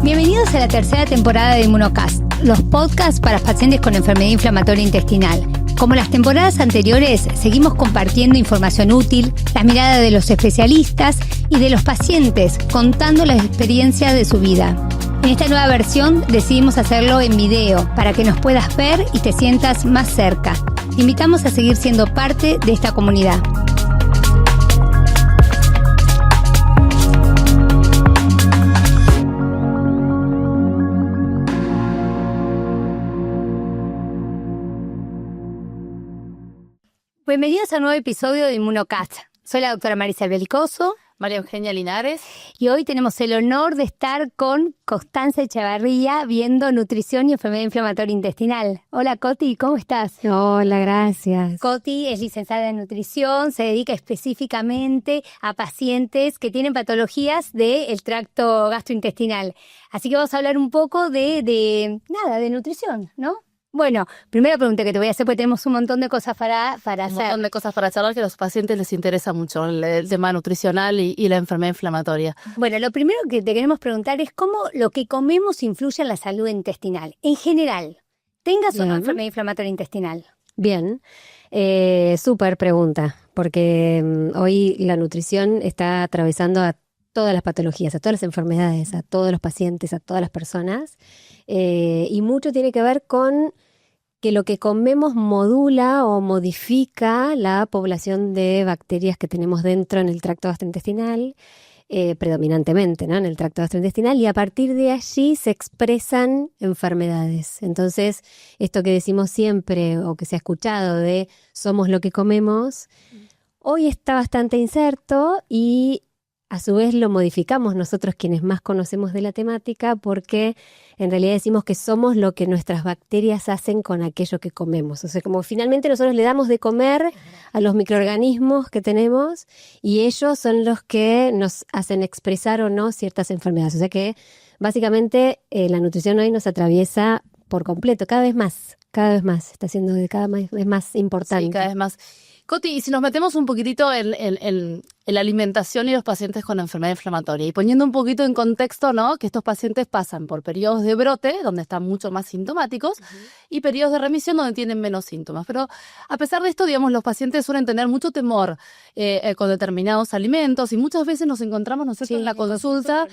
Bienvenidos a la tercera temporada de Inmunocast, los podcasts para pacientes con enfermedad inflamatoria intestinal. Como las temporadas anteriores, seguimos compartiendo información útil, la mirada de los especialistas y de los pacientes, contando las experiencias de su vida. En esta nueva versión decidimos hacerlo en video para que nos puedas ver y te sientas más cerca. Te invitamos a seguir siendo parte de esta comunidad. Bienvenidos a un nuevo episodio de Inmunocast. Soy la doctora Marisa Belicoso. María Eugenia Linares. Y hoy tenemos el honor de estar con Constanza Echevarría viendo nutrición y enfermedad inflamatoria intestinal. Hola Coti, ¿cómo estás? Hola, gracias. Coti es licenciada en nutrición, se dedica específicamente a pacientes que tienen patologías del tracto gastrointestinal. Así que vamos a hablar un poco de nutrición, ¿no? Bueno, primera pregunta que te voy a hacer, porque tenemos un montón de cosas para hacer. Un montón de cosas para charlar que a los pacientes les interesa mucho, el tema nutricional y la enfermedad inflamatoria. Bueno, lo primero que te queremos preguntar es cómo lo que comemos influye en la salud intestinal. En general, ¿tengas o no enfermedad inflamatoria intestinal? Bien, súper pregunta, porque hoy la nutrición está atravesando a todas las patologías, a todas las enfermedades, a todos los pacientes, a todas las personas, y mucho tiene que ver con que lo que comemos modula o modifica la población de bacterias que tenemos dentro en el tracto gastrointestinal, predominantemente, ¿no? En el tracto gastrointestinal, y a partir de allí se expresan enfermedades. Entonces, esto que decimos siempre o que se ha escuchado de somos lo que comemos, hoy está bastante incerto y a su vez lo modificamos nosotros quienes más conocemos de la temática, porque en realidad decimos que somos lo que nuestras bacterias hacen con aquello que comemos. O sea, como finalmente nosotros le damos de comer a los microorganismos que tenemos y ellos son los que nos hacen expresar o no ciertas enfermedades. O sea que básicamente la nutrición hoy nos atraviesa por completo, cada vez más, está siendo cada vez más importante. Sí, cada vez más. Coti, y si nos metemos un poquitito en la alimentación y los pacientes con enfermedad inflamatoria, y poniendo un poquito en contexto, ¿no? Que estos pacientes pasan por periodos de brote, donde están mucho más sintomáticos, y periodos de remisión, donde tienen menos síntomas. Pero a pesar de esto, digamos, los pacientes suelen tener mucho temor con determinados alimentos, y muchas veces nos encontramos nosotros en la consulta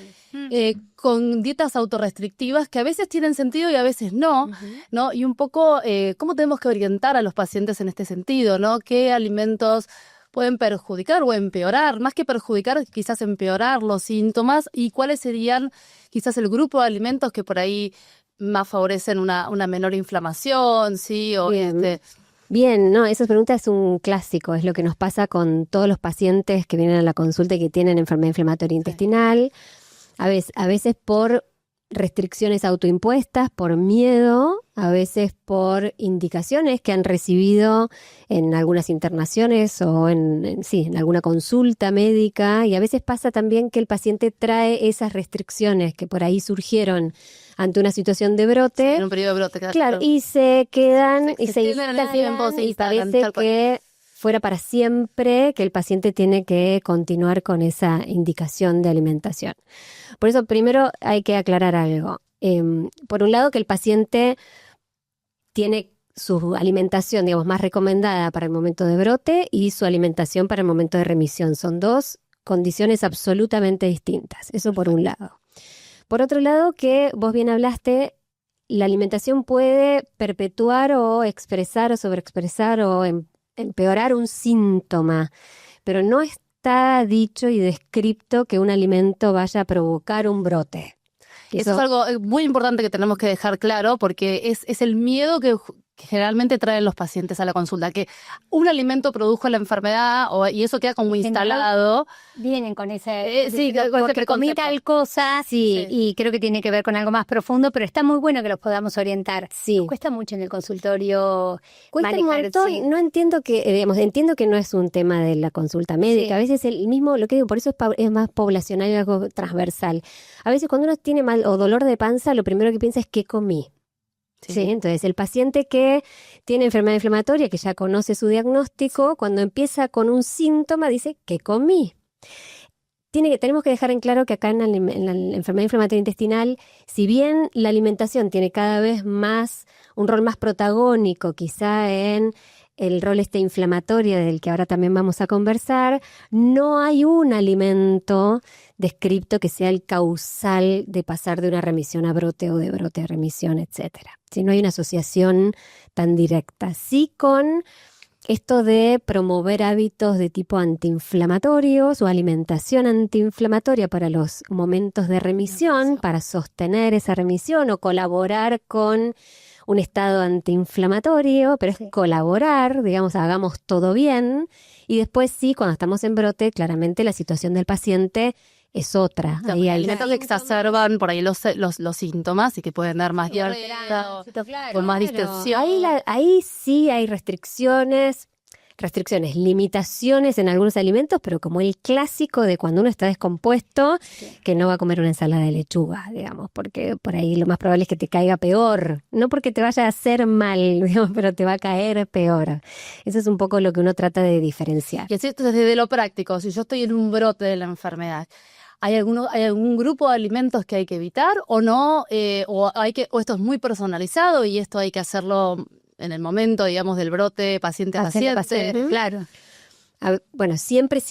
con dietas autorrestrictivas que a veces tienen sentido y a veces no, ¿no? Y un poco, ¿cómo tenemos que orientar a los pacientes en este sentido, ¿no? ¿Qué alimentos pueden perjudicar o empeorar? Más que perjudicar, quizás empeorar los síntomas, y cuáles serían quizás el grupo de alimentos que por ahí más favorecen una menor inflamación, ¿sí? O Bien, no, esa pregunta es un clásico, es lo que nos pasa con todos los pacientes que vienen a la consulta y que tienen enfermedad inflamatoria intestinal, a veces por restricciones autoimpuestas, por miedo, a veces por indicaciones que han recibido en algunas internaciones o en alguna consulta médica, y a veces pasa también que el paciente trae esas restricciones que por ahí surgieron ante una situación de brote. En un periodo de brote, claro, y se quedan y se instalan, y parece que fuera para siempre que el paciente tiene que continuar con esa indicación de alimentación. Por eso primero hay que aclarar algo. Por un lado, que el paciente tiene su alimentación, digamos, más recomendada para el momento de brote y su alimentación para el momento de remisión. Son dos condiciones absolutamente distintas. Eso por un lado. Por otro lado, que vos bien hablaste, la alimentación puede perpetuar o expresar o sobreexpresar o empeorar un síntoma, pero no está dicho y descripto que un alimento vaya a provocar un brote. Eso es algo muy importante que tenemos que dejar claro, porque es el miedo que generalmente traen los pacientes a la consulta, que un alimento produjo la enfermedad y eso queda como instalado. Vienen con ese porque comí tal cosa, y creo que tiene que ver con algo más profundo, pero está muy bueno que los podamos orientar. Sí. Nos cuesta mucho en el consultorio manejar, un montón. Sí. No entiendo entiendo que no es un tema de la consulta médica. Sí. A veces el mismo, lo que digo, por eso es más poblacional y algo transversal. A veces cuando uno tiene mal o dolor de panza, lo primero que piensa es ¿qué comí? Sí, entonces el paciente que tiene enfermedad inflamatoria, que ya conoce su diagnóstico, cuando empieza con un síntoma dice ¿qué comí? tenemos que dejar en claro que acá en la enfermedad inflamatoria intestinal, si bien la alimentación tiene cada vez más un rol más protagónico, quizá en el rol inflamatorio del que ahora también vamos a conversar, no hay un alimento descripto que sea el causal de pasar de una remisión a brote o de brote a remisión, etcétera. Si no hay una asociación tan directa. Sí con esto de promover hábitos de tipo antiinflamatorios o alimentación antiinflamatoria para los momentos de remisión, para sostener esa remisión o colaborar con un estado antiinflamatorio, pero es colaborar, digamos, hagamos todo bien. Y después sí, cuando estamos en brote, claramente la situación del paciente es otra. O sea, ahí hay alimentos que exacerban por ahí los síntomas y que pueden dar más diarrea o más distensión. Ahí sí hay restricciones, limitaciones en algunos alimentos, pero como el clásico de cuando uno está descompuesto, que no va a comer una ensalada de lechuga, digamos, porque por ahí lo más probable es que te caiga peor, no porque te vaya a hacer mal, digamos, pero te va a caer peor. Eso es un poco lo que uno trata de diferenciar. Y es cierto, desde lo práctico, si yo estoy en un brote de la enfermedad, ¿hay algún grupo de alimentos que hay que evitar o no? O esto es muy personalizado y esto hay que hacerlo en el momento, digamos, del brote paciente a paciente. Claro. Bueno, siempre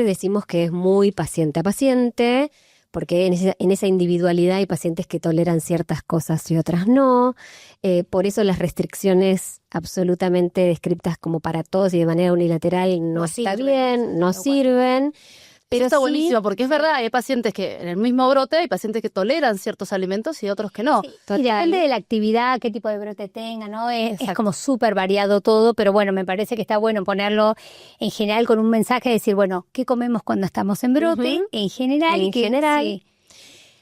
decimos que es muy paciente a paciente, porque en esa individualidad hay pacientes que toleran ciertas cosas y otras no. Por eso las restricciones absolutamente descritas como para todos y de manera unilateral no está bien, no sirven. Pero está sí, buenísimo, porque es verdad, hay pacientes que en el mismo brote hay pacientes que toleran ciertos alimentos y otros que no. Sí, y depende de la actividad, qué tipo de brote tenga, ¿no? Es como súper variado todo, pero bueno, me parece que está bueno ponerlo en general con un mensaje de decir, bueno, ¿qué comemos cuando estamos en brote? En general. Sí.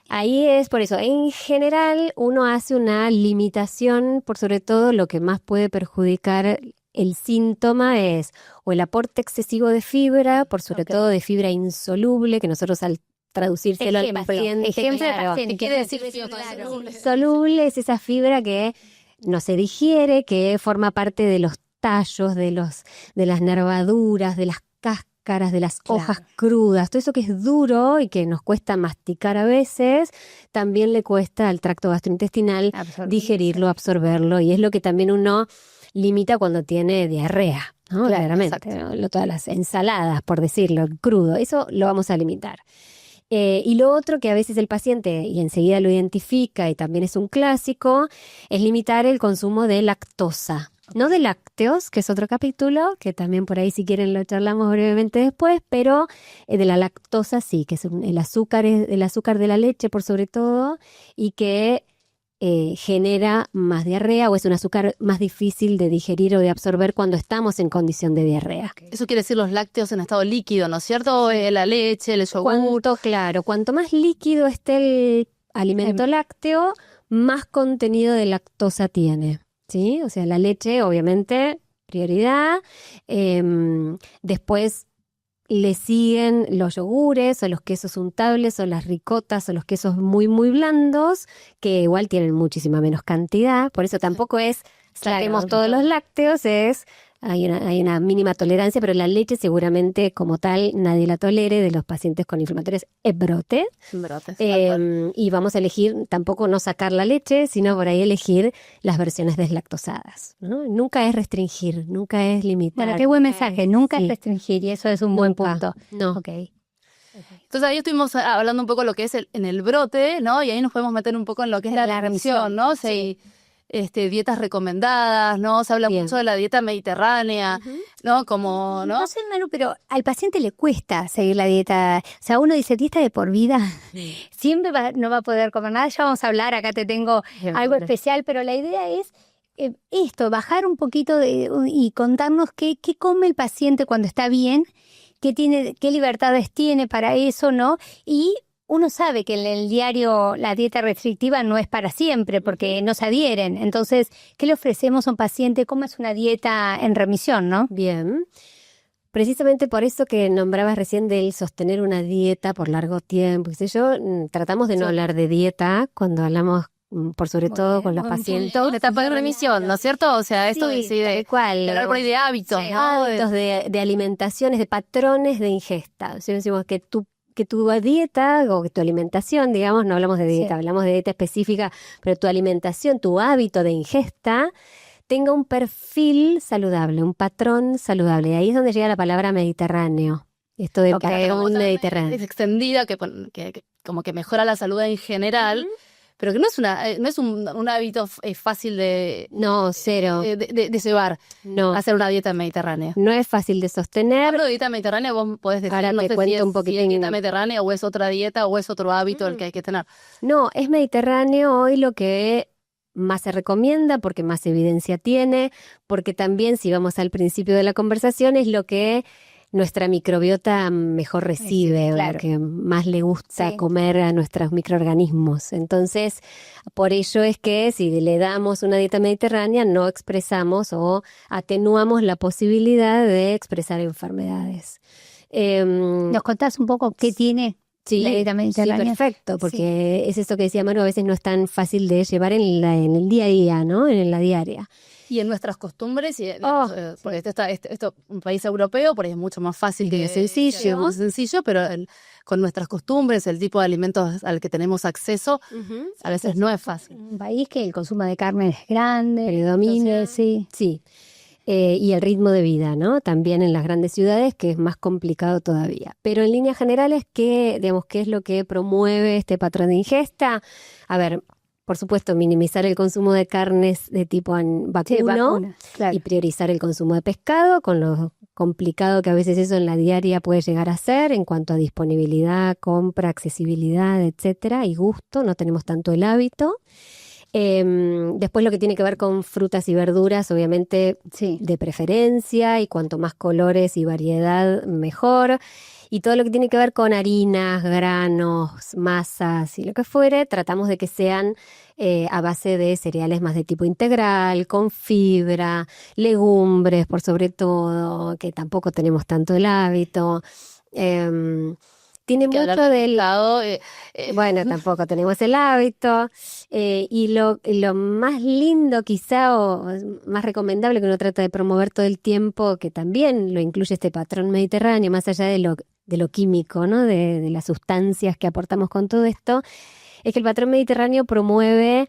Ahí es por eso, en general uno hace una limitación por sobre todo lo que más puede perjudicar el síntoma es o el aporte excesivo de fibra, por sobre todo de fibra insoluble, que nosotros al traducírselo al paciente, ¿Qué quiere decir insoluble? Es esa fibra que no se digiere, que forma parte de los tallos, de las nervaduras, de las cáscaras, de las hojas crudas, todo eso que es duro y que nos cuesta masticar a veces, también le cuesta al tracto gastrointestinal digerirlo, absorberlo, y es lo que también uno limita cuando tiene diarrea, ¿no? Claramente, ¿no? Todas las ensaladas, por decirlo, crudo, eso lo vamos a limitar. Y lo otro que a veces el paciente, y enseguida lo identifica y también es un clásico, es limitar el consumo de lactosa. No de lácteos, que es otro capítulo, que también por ahí si quieren lo charlamos brevemente después, pero de la lactosa sí, que es el azúcar de la leche por sobre todo, y que genera más diarrea o es un azúcar más difícil de digerir o de absorber cuando estamos en condición de diarrea. Eso quiere decir los lácteos en estado líquido, ¿no es cierto? La leche, el yogur. Cuanto más líquido esté el alimento lácteo, más contenido de lactosa tiene, ¿sí? O sea, la leche, obviamente, prioridad. Después le siguen los yogures o los quesos untables o las ricotas o los quesos muy, muy blandos, que igual tienen muchísima menos cantidad. Por eso tampoco es saquemos todos los lácteos, hay una mínima tolerancia, pero la leche seguramente como tal nadie la tolere de los pacientes con inflamatorios es brote. Y vamos a elegir tampoco no sacar la leche, sino por ahí elegir las versiones deslactosadas, ¿no? Nunca es restringir, nunca es limitar. Bueno, qué buen mensaje, nunca es restringir y eso es un buen punto. No. Okay. Entonces ahí estuvimos hablando un poco de lo que es en el brote, ¿no? Y ahí nos podemos meter un poco en lo que es la remisión, ¿no? O sea, dietas recomendadas, ¿no? Se habla mucho de la dieta mediterránea, ¿no? Como, ¿no? No sé, Manu, pero al paciente le cuesta seguir la dieta. O sea, uno dice dieta de por vida, siempre no va a poder comer nada. Ya vamos a hablar, acá te tengo algo especial, pero la idea es bajar un poquito y contarnos qué come el paciente cuando está bien, qué libertades tiene para eso, ¿no? Y uno sabe que en el diario la dieta restrictiva no es para siempre porque no se adhieren. Entonces, ¿qué le ofrecemos a un paciente? ¿Cómo es una dieta en remisión, no? Bien. Precisamente por eso que nombrabas recién del sostener una dieta por largo tiempo, tratamos de no hablar de dieta cuando hablamos por sobre todo con los pacientes. Una etapa de remisión, ¿no es cierto? O sea, esto decide hablar por ahí de hábitos, ¿no? Hábitos de alimentaciones, de patrones de ingesta. O sea, decimos que que tu dieta o que tu alimentación, digamos, no hablamos de dieta, hablamos de dieta específica, pero tu alimentación, tu hábito de ingesta tenga un perfil saludable, un patrón saludable. Y ahí es donde llega la palabra mediterráneo. Esto de un mediterráneo. Es extendida, que como que mejora la salud en general, pero que no es un hábito fácil de... No, cero. De llevar, hacer una dieta mediterránea. No es fácil de sostener. Hablo de dieta mediterránea, vos podés decir, ahora no te sé cuento si es, un poquito si es dieta mediterránea o es otra dieta o es otro hábito el que hay que tener. No, es mediterráneo hoy lo que más se recomienda, porque más evidencia tiene, porque también, si vamos al principio de la conversación, es lo que nuestra microbiota mejor recibe, claro. lo que más le gusta comer a nuestros microorganismos. Entonces, por ello es que si le damos una dieta mediterránea, no expresamos o atenuamos la posibilidad de expresar enfermedades. ¿Nos contás un poco qué tiene la dieta mediterránea? Sí, perfecto, porque es eso que decía Maru, a veces no es tan fácil de llevar en el día a día, ¿no? En la diaria. Y en nuestras costumbres, porque esto es un país europeo, por ahí es mucho más fácil que sencillo. Más sencillo, pero con nuestras costumbres, el tipo de alimentos al que tenemos acceso, a veces no es fácil. Un país que el consumo de carne es grande, predomina, sí. Y el ritmo de vida, ¿no? También en las grandes ciudades, que es más complicado todavía. Pero en líneas generales, ¿qué es lo que promueve este patrón de ingesta? A ver, por supuesto, minimizar el consumo de carnes de tipo vacuno, claro, y priorizar el consumo de pescado, con lo complicado que a veces eso en la diaria puede llegar a ser en cuanto a disponibilidad, compra, accesibilidad, etcétera, y gusto. No tenemos tanto el hábito. Después lo que tiene que ver con frutas y verduras, obviamente de preferencia, y cuanto más colores y variedad, mejor. Y todo lo que tiene que ver con harinas, granos, masas y lo que fuere, tratamos de que sean a base de cereales más de tipo integral, con fibra, legumbres por sobre todo, que tampoco tenemos tanto el hábito. Tiene mucho del lado, bueno, tampoco tenemos el hábito, y lo más lindo quizá o más recomendable que uno trata de promover todo el tiempo, que también lo incluye este patrón mediterráneo, más allá de lo químico, ¿no? De las sustancias que aportamos con todo esto, es que el patrón mediterráneo promueve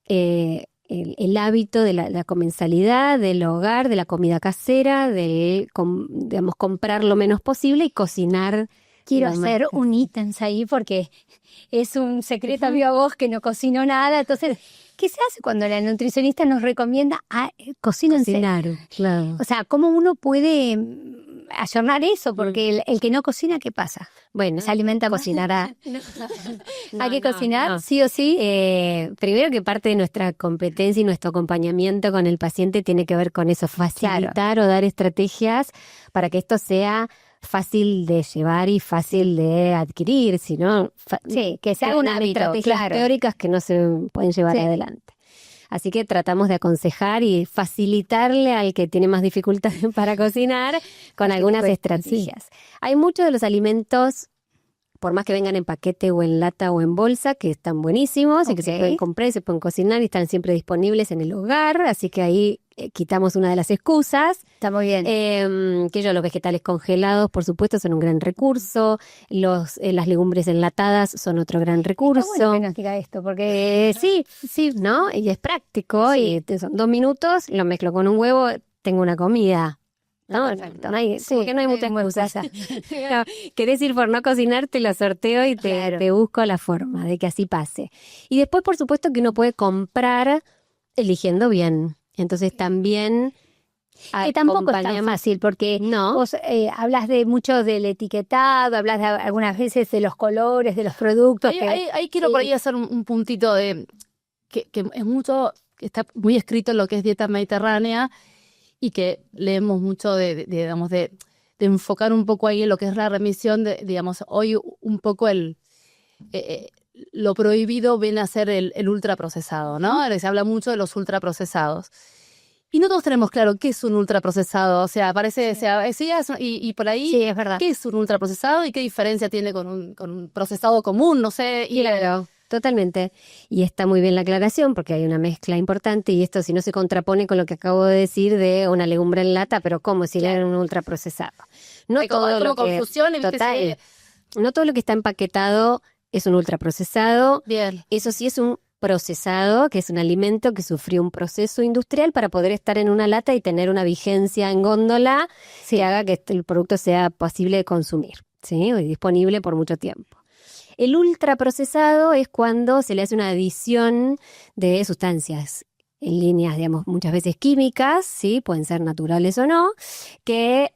el hábito de la comensalidad, del hogar, de la comida casera, de digamos, comprar lo menos posible y cocinar. Quiero hacer un ítem ahí porque es un secreto viva voz que no cocino nada. Entonces, ¿qué se hace cuando la nutricionista nos recomienda cocínense? Cocinar, claro. O sea, ¿cómo uno puede ayornar eso? Porque el que no cocina, ¿qué pasa? Bueno, se alimenta, cocinará. Hay que cocinar, sí o sí. Primero que parte de nuestra competencia y nuestro acompañamiento con el paciente tiene que ver con eso, facilitar o dar estrategias para que esto sea fácil de llevar y fácil de adquirir, sino que sea un hábito, estrategias teóricas que no se pueden llevar adelante. Así que tratamos de aconsejar y facilitarle al que tiene más dificultades para cocinar con algunas estrategias. Hay muchos de los alimentos, por más que vengan en paquete o en lata o en bolsa, que están buenísimos y que se pueden comprar y se pueden cocinar y están siempre disponibles en el hogar, así que ahí quitamos una de las excusas. Está muy bien. Los vegetales congelados, por supuesto, son un gran recurso. Las legumbres enlatadas son otro gran recurso. Está bueno que nos diga esto, porque sí, ¿no? Y es práctico, y son 2 minutos, lo mezclo con un huevo, tengo una comida. No, perfecto. No hay muchas excusas. No, querés ir por no cocinar, te lo sorteo y te busco la forma de que así pase. Y después, por supuesto, que uno puede comprar eligiendo bien. Entonces también tampoco es tan fácil, porque vos hablas de mucho del etiquetado, hablas algunas veces de los colores, de los productos. Ahí quiero por ahí hacer un puntito de que es mucho, que está muy escrito en lo que es dieta mediterránea y que leemos mucho de enfocar un poco ahí en lo que es la remisión, digamos, hoy un poco lo prohibido viene a ser el ultraprocesado, ¿no? Se habla mucho de los ultraprocesados. Y no todos tenemos claro qué es un ultraprocesado. O sea, parece, y por ahí, sí, es verdad. ¿Qué es un ultraprocesado y qué diferencia tiene con un procesado común? No sé. Claro, totalmente. Y está muy bien la aclaración porque hay una mezcla importante y esto si no se contrapone con lo que acabo de decir de una legumbre en lata, pero ¿cómo si le dan un ultraprocesado? No hay todo como lo que... confusión, total. no todo lo que está empaquetado es un ultraprocesado. Bien. Eso sí es un procesado, que es un alimento que sufrió un proceso industrial para poder estar en una lata y tener una vigencia en góndola que haga que el producto sea posible de consumir, ¿sí? Y disponible por mucho tiempo. El ultraprocesado es cuando se le hace una adición de sustancias en líneas, digamos, muchas veces químicas, ¿sí? Pueden ser naturales o no, que,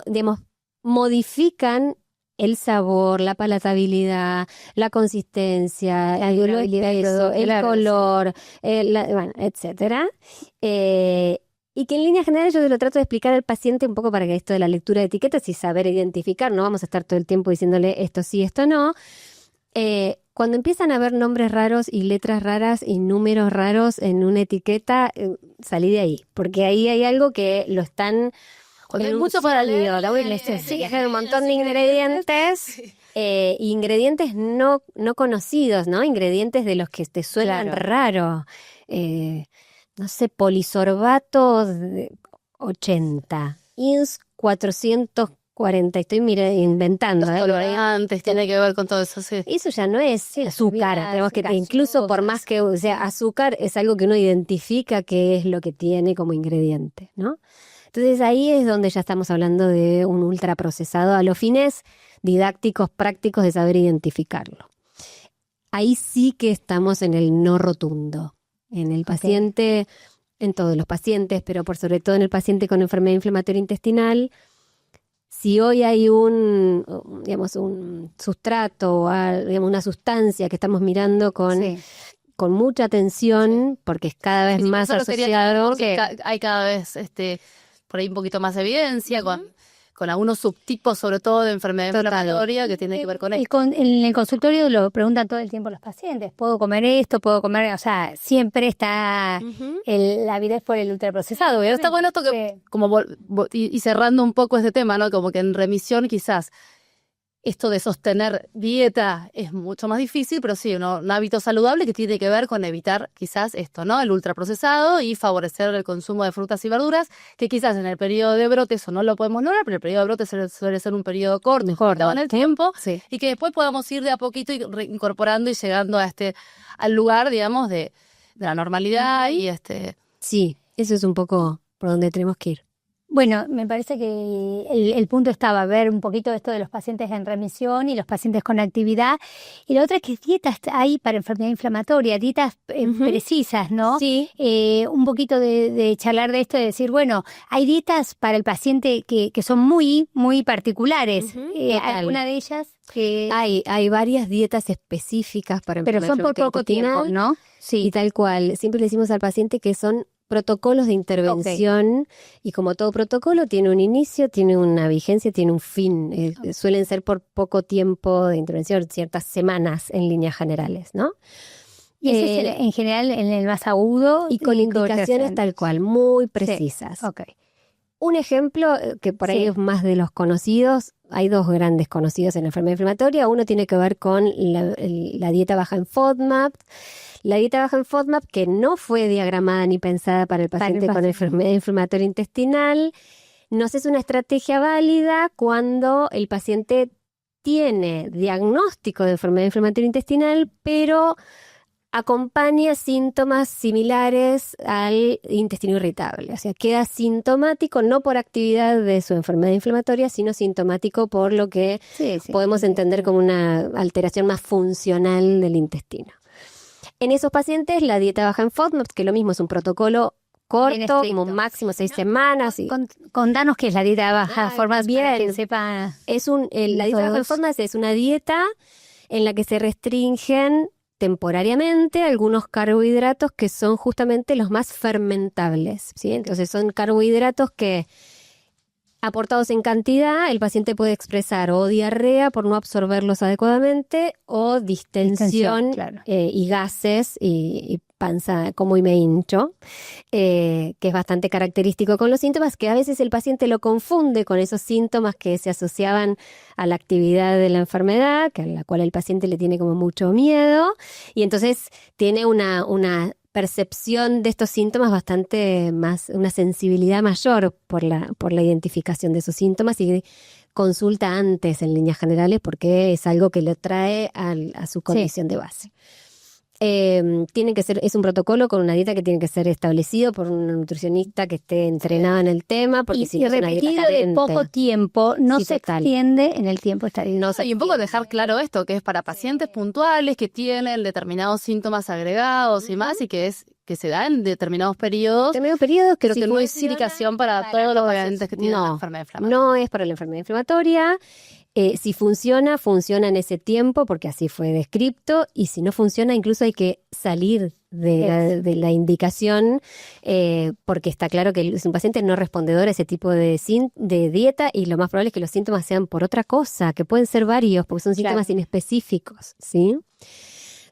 digamos, modifican el sabor, la palatabilidad, la consistencia, el peso, el color, bueno, etcétera. Y que en líneas generales yo te lo trato de explicar al paciente un poco para que esto de la lectura de etiquetas y saber identificar, no vamos a estar todo el tiempo diciéndole esto sí, esto no. Cuando empiezan a ver nombres raros y letras raras y números raros en una etiqueta, salí de ahí, porque ahí hay algo que lo están... Cuando hay mucho para leer, sí, hay un montón de ingredientes, ingredientes no conocidos, ¿no? Ingredientes de los que te suenan raro. No sé, polisorbato 80, INS 440, estoy inventando. Antes tiene que ver con todo eso, sí. Eso ya no es azúcar, tenemos que incluso por más que sea azúcar, es algo que uno identifica qué es lo que tiene como ingrediente, ¿no? Entonces ahí es donde ya estamos hablando de un ultraprocesado a los fines didácticos, prácticos de saber identificarlo. Ahí sí que estamos en el no rotundo, en el paciente, en todos los pacientes, pero por sobre todo en el paciente con enfermedad inflamatoria intestinal. Si hoy hay un sustrato, digamos, una sustancia que estamos mirando con mucha atención, porque es cada vez más asociado. Que hay cada vez por ahí un poquito más de evidencia con algunos subtipos, sobre todo de enfermedad inflamatoria, que tiene que ver con esto. En el consultorio lo preguntan todo el tiempo los pacientes, ¿puedo comer esto? ¿Puedo comer? O sea, siempre está la avidez por el ultraprocesado. Pero está bueno esto que, como y cerrando un poco este tema, ¿no? Como que en remisión quizás esto de sostener dieta es mucho más difícil, pero sí, un hábito saludable que tiene que ver con evitar quizás esto, ¿no? El ultraprocesado y favorecer el consumo de frutas y verduras, que quizás en el periodo de brote eso no lo podemos lograr, pero el periodo de brote suele ser un periodo corto en el tiempo, y que después podamos ir de a poquito incorporando y llegando al lugar, digamos, de la normalidad y Sí, eso es un poco por donde tenemos que ir. Bueno, me parece que el punto estaba ver un poquito esto de los pacientes en remisión y los pacientes con actividad. Y la otra es que dietas hay para enfermedad inflamatoria, dietas precisas, ¿no? Sí. Un poquito de charlar de esto, de decir, bueno, hay dietas para el paciente que son muy, muy particulares. ¿Alguna de ellas? Hay varias dietas específicas para enfermedad pero son por poco tiempo, ¿no? Sí. Y tal cual. Siempre le decimos al paciente que son protocolos de intervención y como todo protocolo tiene un inicio, tiene una vigencia, tiene un fin. Suelen ser por poco tiempo de intervención, ciertas semanas en líneas generales, ¿no? Y ese es en general en el más agudo. Y con indicaciones tal cual, muy precisas. Sí. Un ejemplo que por ahí es más de los conocidos, hay dos grandes conocidos en la enfermedad inflamatoria. Uno tiene que ver con la dieta baja en FODMAP. La dieta baja en FODMAP, que no fue diagramada ni pensada para el paciente con enfermedad inflamatoria intestinal, nos es una estrategia válida cuando el paciente tiene diagnóstico de enfermedad inflamatoria intestinal, pero acompaña síntomas similares al intestino irritable. O sea, queda sintomático no por actividad de su enfermedad inflamatoria, sino sintomático por lo que podemos entender como una alteración más funcional del intestino. En esos pacientes, la dieta baja en FODMAP, que lo mismo es un protocolo corto, como máximo 6 semanas. Y... Contanos qué es la dieta baja en FODMAP, para quien sepa. La dieta baja en FODMAP es una dieta en la que se restringen temporariamente algunos carbohidratos que son justamente los más fermentables, ¿sí? Entonces son carbohidratos que, aportados en cantidad, el paciente puede expresar o diarrea por no absorberlos adecuadamente o distensión y gases y panza como y me hincho, que es bastante característico con los síntomas, que a veces el paciente lo confunde con esos síntomas que se asociaban a la actividad de la enfermedad, que a la cual el paciente le tiene como mucho miedo, y entonces tiene una percepción de estos síntomas bastante más, una sensibilidad mayor por la identificación de esos síntomas y consulta antes en líneas generales porque es algo que le trae a su condición de base. Tiene que ser, es un protocolo con una dieta que tiene que ser establecido por un nutricionista que esté entrenado en el tema, porque si no es una dieta repetido de carente. poco tiempo, no Sí, se total. extiende en el tiempo esta dieta. No se Y un poco dejar claro esto, que es para pacientes puntuales que tienen determinados síntomas agregados y más, y que se da en determinados periodos, Determinados periodos pero que no es funciona indicación para todos los pacientes que tienen una enfermedad inflamatoria. No es para la enfermedad inflamatoria. Si funciona, funciona en ese tiempo porque así fue descripto, y si no funciona, incluso hay que salir de la indicación porque está claro que es un paciente no respondedor a ese tipo de dieta, y lo más probable es que los síntomas sean por otra cosa, que pueden ser varios porque son síntomas inespecíficos, ¿sí?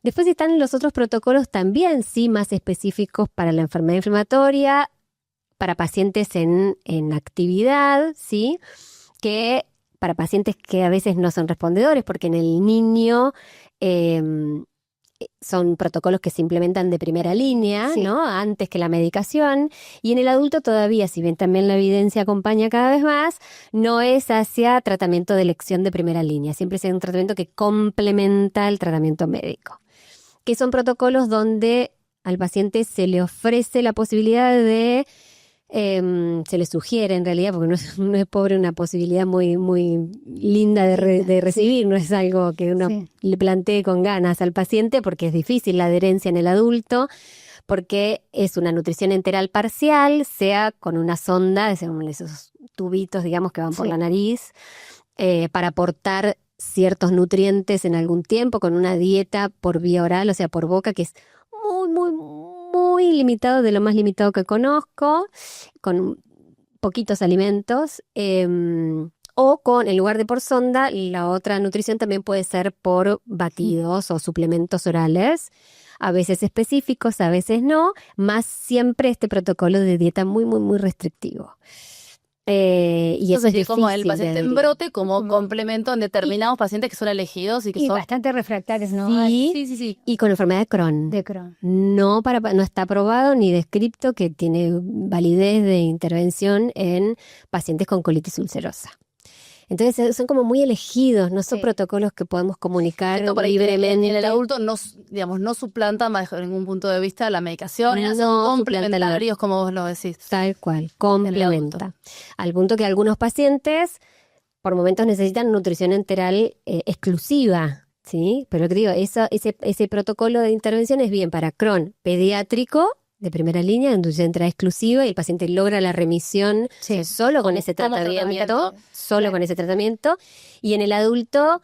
Después están los otros protocolos también, sí, más específicos para la enfermedad inflamatoria, para pacientes en actividad, ¿sí? Que para pacientes que a veces no son respondedores, porque en el niño son protocolos que se implementan de primera línea, Sí. ¿no? Antes que la medicación, y en el adulto todavía, si bien también la evidencia acompaña cada vez más, no es hacia tratamiento de elección de primera línea, siempre es un tratamiento que complementa el tratamiento médico, que son protocolos donde al paciente se le ofrece la posibilidad de se le sugiere en realidad, porque no es pobre, una posibilidad muy, muy linda de recibir, no es algo que uno le plantee con ganas al paciente, porque es difícil la adherencia en el adulto, porque es una nutrición enteral parcial, sea con una sonda, esos tubitos, digamos, que van por la nariz, para aportar ciertos nutrientes en algún tiempo, con una dieta por vía oral, o sea, por boca, que es muy limitado, de lo más limitado que conozco, con poquitos alimentos, o con, en lugar de por sonda, la otra nutrición también puede ser por batidos o suplementos orales, a veces específicos, a veces no, más siempre este protocolo de dieta muy restrictivo. Y Entonces, es como el difícil paciente de en adherir. brote como complemento en determinados pacientes que son elegidos y que Y son... bastante refractarios, ¿no? Sí. Y con enfermedad de Crohn. De Crohn. No está probado ni descripto que tiene validez de intervención en pacientes con colitis ulcerosa. Entonces son como muy elegidos, no son protocolos que podemos comunicar Por ahí, libremente. en el adulto no suplanta bajo ningún punto de vista la medicación, No son suplanta complementarios, como vos lo decís. Tal cual, complementa. Al punto que algunos pacientes por momentos necesitan nutrición enteral exclusiva, ¿sí? Pero te digo, ese protocolo de intervención es bien para Crohn pediátrico, de primera línea, nutrición enteral exclusiva, y el paciente logra la remisión solo con ese tratamiento, con ese tratamiento, y en el adulto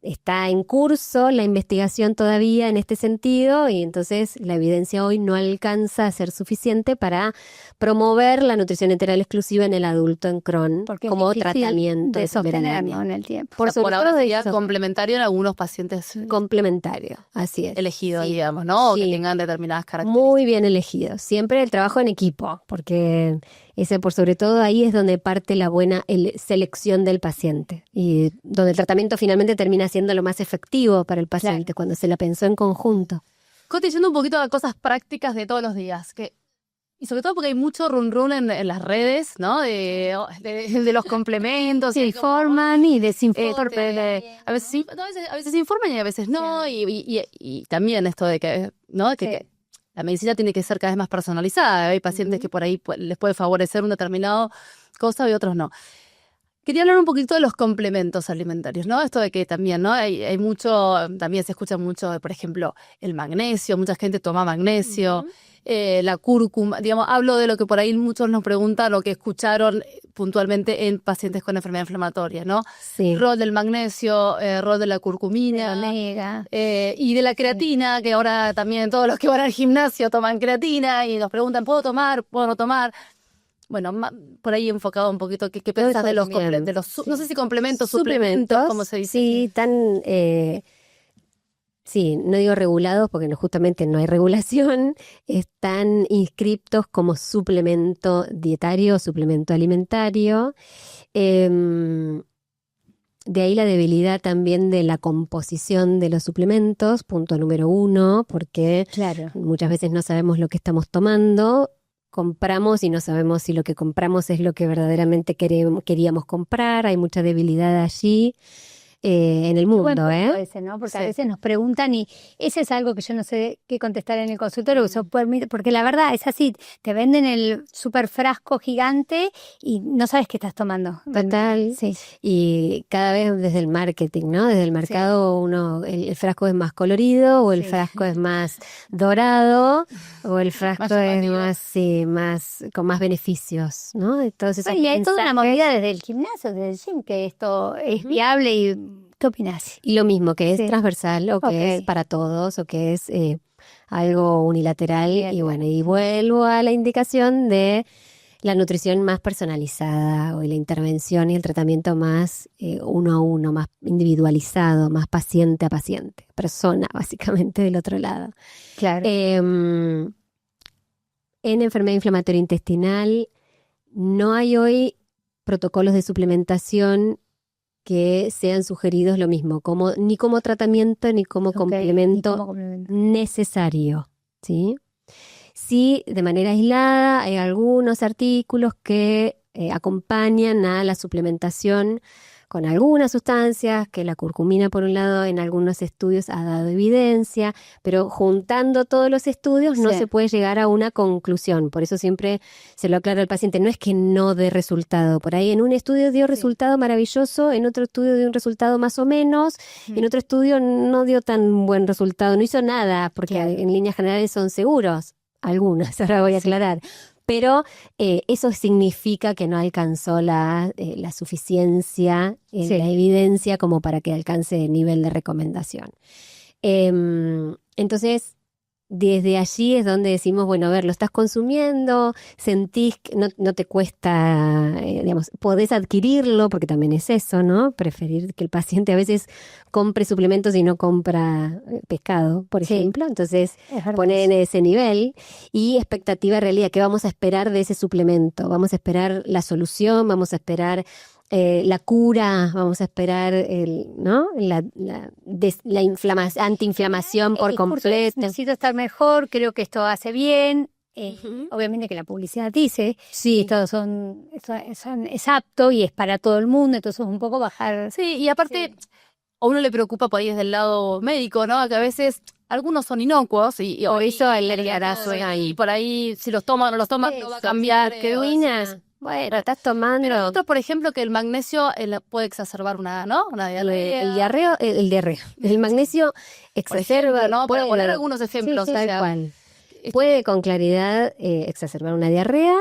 está en curso la investigación todavía en este sentido, y entonces la evidencia hoy no alcanza a ser suficiente para promover la nutrición enteral exclusiva en el adulto en Crohn como tratamiento de primera sostener, línea. ¿no? En el tiempo. Por ahora sería complementario en algunos pacientes Complementario, así es. elegidos, digamos, ¿no? O que tengan determinadas características. Muy bien elegido. Siempre el trabajo en equipo, porque por sobre todo ahí es donde parte la buena selección del paciente y donde el tratamiento finalmente termina siendo lo más efectivo para el paciente, cuando se la pensó en conjunto. Coti, yendo un poquito a cosas prácticas de todos los días, y sobre todo porque hay mucho run en las redes, ¿no? De los complementos. Se informan y desinforman. A veces informan y a veces no. Y también esto de que, ¿no? Que la medicina tiene que ser cada vez más personalizada. Hay pacientes que por ahí les puede favorecer una determinada cosa y otros no. Quería hablar un poquito de los complementos alimentarios, ¿no? Esto de que también, ¿no? Hay mucho, también se escucha mucho, por ejemplo, el magnesio, mucha gente toma magnesio, la cúrcuma, digamos, hablo de lo que por ahí muchos nos preguntan o que escucharon puntualmente en pacientes con enfermedad inflamatoria, ¿no? Sí. Rol del magnesio, rol de la curcumina, y de la creatina, que ahora también todos los que van al gimnasio toman creatina y nos preguntan, ¿puedo tomar? ¿Puedo no tomar? Bueno, por ahí enfocado un poquito, ¿qué pensás de los no sé si complementos, suplementos, como se dice? Sí, no digo regulados porque justamente no hay regulación, están inscriptos como suplemento dietario, suplemento alimentario. De ahí la debilidad también de la composición de los suplementos, punto número 1, porque Claro. muchas veces no sabemos lo que estamos tomando, compramos y no sabemos si lo que compramos es lo que verdaderamente queríamos comprar, hay mucha debilidad allí en el Buen mundo, punto ¿eh? ese, ¿no? Porque Sí. a veces nos preguntan y ese es algo que yo no sé qué contestar en el consultorio, que porque la verdad es así, te venden el super frasco gigante y no sabes qué estás tomando. Total. Sí. Y cada vez desde el marketing, ¿no? Desde el mercado el frasco es más colorido o el Sí. frasco es más dorado o el frasco Más es llamativo. más, sí, más, con más beneficios, ¿no? Entonces, Bueno, y hay toda una movida desde el gimnasio, desde el gym, que esto es viable y ¿qué opinas? y lo mismo, que es Sí. transversal o que Ok. es para todos o que es algo unilateral. Bien. Y bueno, y vuelvo a la indicación de la nutrición más personalizada o la intervención y el tratamiento más uno a uno, más individualizado, más paciente a paciente, persona básicamente del otro lado. Claro. En enfermedad inflamatoria intestinal no hay hoy protocolos de suplementación que sean sugeridos lo mismo, ni como tratamiento ni como Ok, complemento y como complemento. necesario, ¿sí? Sí, de manera aislada hay algunos artículos que acompañan a la suplementación con algunas sustancias, que la curcumina por un lado en algunos estudios ha dado evidencia, pero juntando todos los estudios no Sí. se puede llegar a una conclusión. Por eso siempre se lo aclaro al paciente, no es que no dé resultado. Por ahí en un estudio dio resultado maravilloso, en otro estudio dio un resultado más o menos, en otro estudio no dio tan buen resultado, no hizo nada, porque Claro. en líneas generales son seguros. Algunas, ahora voy a aclarar. Pero eso significa que no alcanzó la suficiencia en Sí. la evidencia como para que alcance el nivel de recomendación. Entonces, desde allí es donde decimos, bueno, a ver, lo estás consumiendo, sentís que no te cuesta, digamos, podés adquirirlo, porque también es eso, ¿no? Preferir que el paciente a veces compre suplementos y no compra pescado, por Sí. ejemplo. Entonces, Es verdad. poner en ese nivel y expectativa realidad. ¿Qué vamos a esperar de ese suplemento? Vamos a esperar la solución, vamos a esperar la cura, vamos a esperar ¿no? la antiinflamación por discurso es, completo. necesito estar mejor, creo que esto hace bien. Ujú. Obviamente que la publicidad dice, Sí, es apto y es para todo el mundo, entonces un poco bajar. Sí, y aparte, a uno le preocupa por ahí desde el lado médico, ¿no? Que a veces algunos son inocuos o hizo el embarazo ahí. y por ahí si los toman o no los toman no va a cambiar. ¿Qué ruina? Bueno, estás tomando. Pero otro, por ejemplo, que el magnesio puede exacerbar una diarrea. El diarrea. El magnesio Por exacerba, ejemplo, ¿no? Para puede- poner algunos ejemplos. Sí, o tal sea, cual. Puede con claridad exacerbar una diarrea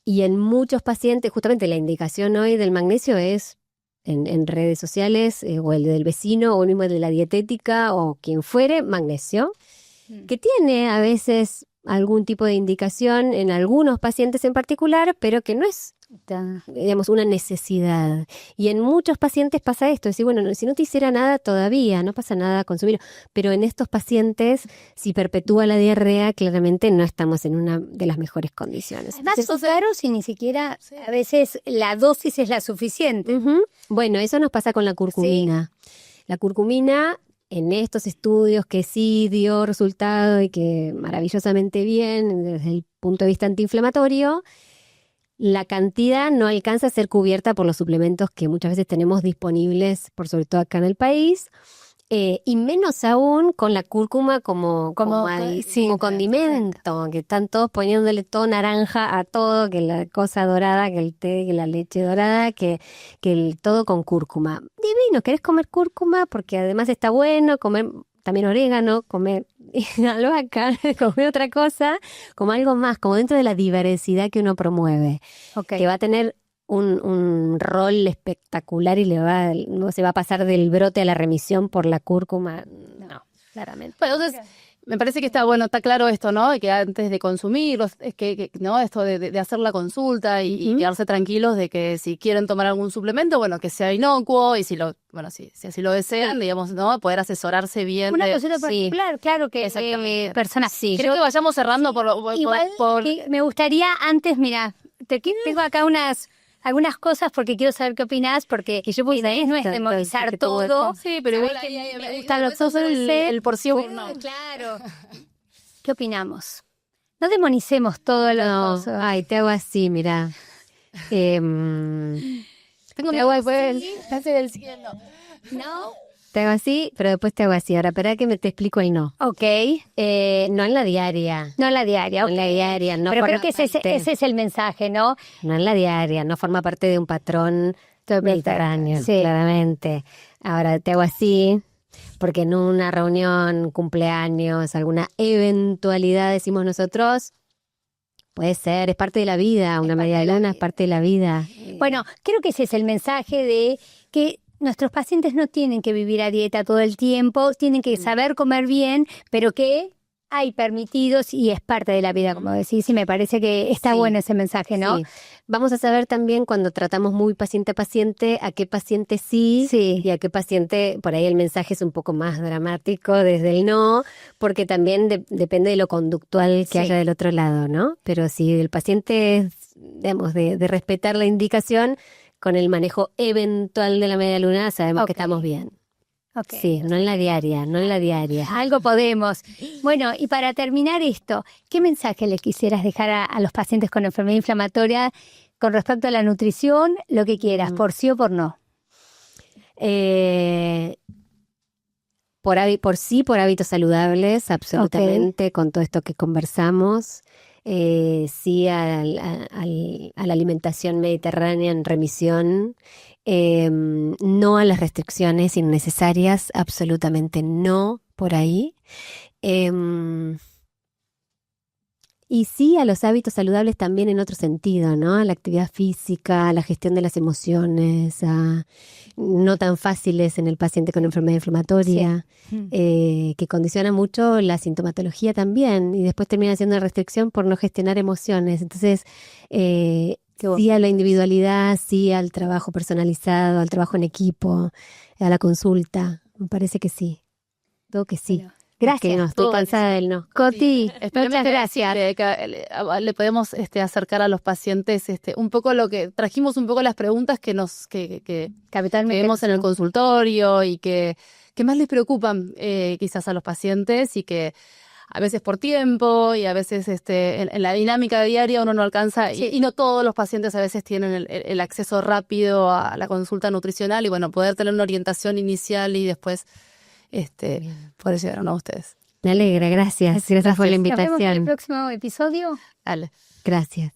y en muchos pacientes, justamente la indicación hoy del magnesio es en redes sociales o el del vecino o el mismo el de la dietética o quien fuere, magnesio, que tiene a veces algún tipo de indicación en algunos pacientes en particular, pero que no es, digamos, una necesidad. Y en muchos pacientes pasa esto, es decir, bueno, si no te hiciera nada todavía, no pasa nada consumirlo, pero en estos pacientes, si perpetúa la diarrea, claramente no estamos en una de las mejores condiciones. Además, son caros y ni siquiera a veces la dosis es la suficiente. Ujú. Bueno, eso nos pasa con la curcumina. La curcumina, en estos estudios que sí dio resultado y que maravillosamente bien desde el punto de vista antiinflamatorio, la cantidad no alcanza a ser cubierta por los suplementos que muchas veces tenemos disponibles, por sobre todo acá en el país, y menos aún con la cúrcuma como condimento, que están todos poniéndole todo naranja a todo, que la cosa dorada, que el té, que la leche dorada, que todo con cúrcuma. Divino, ¿querés comer cúrcuma? Porque además está bueno comer también orégano, comer albahaca, comer otra cosa, como algo más, como dentro de la diversidad que uno promueve, que va a tener un rol espectacular y no se va a pasar del brote a la remisión por la cúrcuma, no, claramente. Bueno, entonces, me parece que está claro esto, ¿no? De que antes de consumirlos, es que ¿no? Esto de hacer la consulta y quedarse tranquilos de que si quieren tomar algún suplemento, bueno, que sea inocuo y si así lo desean, digamos, ¿no? Poder asesorarse bien. Una cosita particular, claro que personas. Sí, creo que vayamos cerrando igual que me gustaría antes, mira, tengo acá algunas cosas porque quiero saber qué opinás, porque Y yo puse la idea no es esto, demonizar entonces, que tuvo todo. Sí, pero igual Sabés que ahí me está gusta todo el por sí o por no. Claro. ¿Qué opinamos? No demonicemos todo lo No, cosas. ay, te hago así, mirá. Tengo Te mi hago después. casi del cielo. ¿No? Te hago así, pero después te hago así. Ahora, espera que te explico el no. Ok. No en la diaria. No la diaria, No ok. en la diaria. No Pero creo forma que parte- ese es el mensaje, ¿no? No en la diaria. No forma parte de un patrón mediterráneo, Sí. claramente. Ahora, te hago así, porque en una reunión, cumpleaños, alguna eventualidad, decimos nosotros, puede ser, es parte de la vida. Una media luna es parte de la vida. Bueno, creo que ese es el mensaje de que nuestros pacientes no tienen que vivir a dieta todo el tiempo, tienen que saber comer bien, pero que hay permitidos y es parte de la vida, como decís, y me parece que está Sí. bueno ese mensaje, ¿no? Sí. Vamos a saber también cuando tratamos muy paciente a paciente a qué paciente sí, Sí. y a qué paciente, por ahí el mensaje es un poco más dramático desde el no, porque también depende de lo conductual que Sí. haya del otro lado, ¿no? Pero si el paciente es, digamos, de respetar la indicación, con el manejo eventual de la media luna sabemos Ok. que estamos bien. Ok. Sí, no en la diaria, no en la diaria. Algo podemos. Bueno, y para terminar esto, ¿qué mensaje le quisieras dejar a los pacientes con enfermedad inflamatoria con respecto a la nutrición? Lo que quieras, por sí o por no. Por sí, por hábitos saludables, absolutamente, con todo esto que conversamos. Sí a la alimentación mediterránea en remisión. No a las restricciones innecesarias, absolutamente no por ahí. Y sí a los hábitos saludables también en otro sentido, ¿no? A la actividad física, a la gestión de las emociones, no tan fáciles en el paciente con enfermedad inflamatoria, que condiciona mucho la sintomatología también y después termina siendo una restricción por no gestionar emociones. Entonces, sí a la individualidad, sí al trabajo personalizado, al trabajo en equipo, a la consulta. Me parece que sí. Todo que sí. Bueno, gracias. Que no, estoy Todo cansada del no. Coti, Esperemos muchas que gracias. le podemos acercar a los pacientes un poco lo que trajimos, un poco las preguntas que Capitalmente. vemos en el consultorio y que más les preocupan quizás a los pacientes y que a veces por tiempo y a veces en la dinámica diaria uno no alcanza y no todos los pacientes a veces tienen el acceso rápido a la consulta nutricional y bueno, poder tener una orientación inicial y después poder llegar a uno a ustedes. Me alegra, gracias. Gracias por la Nos vemos en el invitación. próximo episodio. Dale. Gracias.